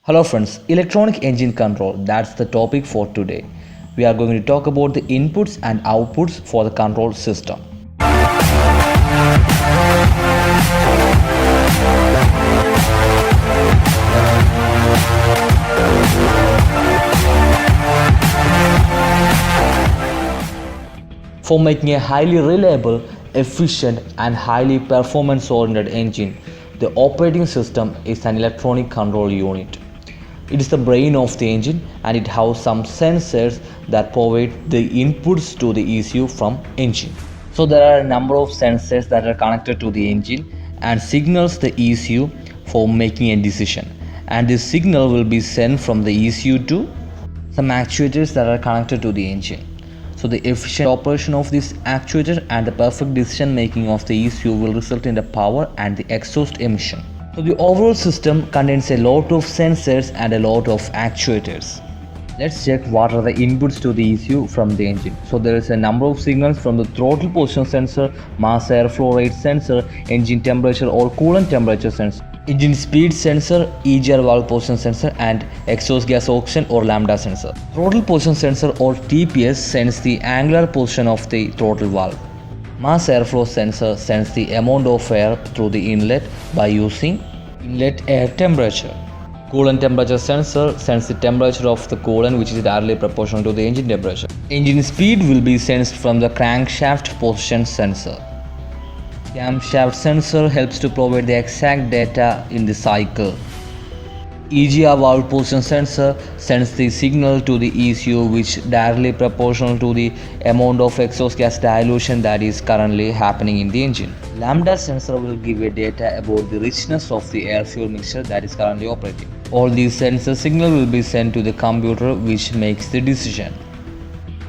Hello friends, electronic engine control, that's the topic for today. We are going to talk about the inputs and outputs for the control system. For making a highly reliable, efficient and highly performance-oriented engine, the operating system is an electronic control unit. It is the brain of the engine and it has some sensors that provide the inputs to the ECU from engine. So there are a number of sensors that are connected to the engine and signals the ECU for making a decision. And this signal will be sent from the ECU to some actuators that are connected to the engine. So the efficient operation of this actuator and the perfect decision making of the ECU will result in the power and the exhaust emission. So the overall system contains a lot of sensors and a lot of actuators. Let's check what are the inputs to the ECU from the engine. So there is a number of signals from the throttle position sensor, mass airflow rate sensor, engine temperature or coolant temperature sensor, engine speed sensor, EGR valve position sensor and exhaust gas oxygen or lambda sensor. Throttle position sensor or TPS sends the angular position of the throttle valve. Mass airflow sensor sends the amount of air through the inlet by using inlet air temperature. Coolant temperature sensor sends the temperature of the coolant which is directly proportional to the engine temperature. Engine speed will be sensed from the crankshaft position sensor. Camshaft sensor helps to provide the exact data in the cycle. EGR valve position sensor sends the signal to the ECU which directly proportional to the amount of exhaust gas dilution that is currently happening in the engine. Lambda sensor will give a data about the richness of the air fuel mixture that is currently operating. All these sensor signal will be sent to the computer which makes the decision.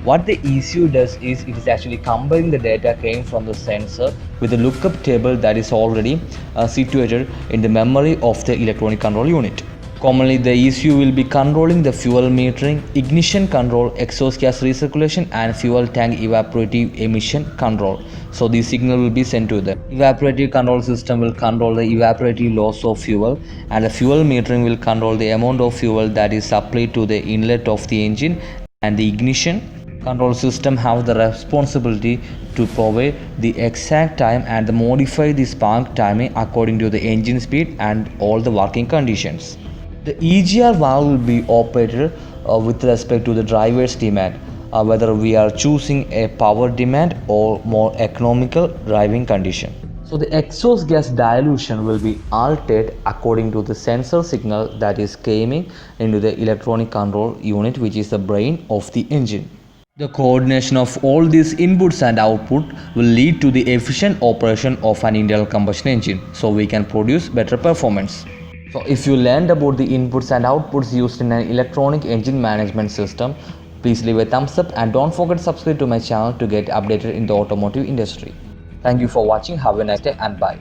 What the ECU does is it is actually combining the data came from the sensor with the lookup table that is already situated in the memory of the electronic control unit. Commonly, the ECU will be controlling the fuel metering, ignition control, exhaust gas recirculation and fuel tank evaporative emission control. So the signal will be sent to the evaporative control system will control the evaporative loss of fuel and the fuel metering will control the amount of fuel that is supplied to the inlet of the engine, and the ignition control system have the responsibility to provide the exact time and modify the spark timing according to the engine speed and all the working conditions. The EGR valve will be operated with respect to the driver's demand, whether we are choosing a power demand or more economical driving condition. So the exhaust gas dilution will be altered according to the sensor signal that is coming into the electronic control unit, which is the brain of the engine. The coordination of all these inputs and output will lead to the efficient operation of an internal combustion engine, so we can produce better performance. So if you learned about the inputs and outputs used in an electronic engine management system, please leave a thumbs up and don't forget to subscribe to my channel to get updated in the automotive industry. Thank you for watching. Have a nice day and bye.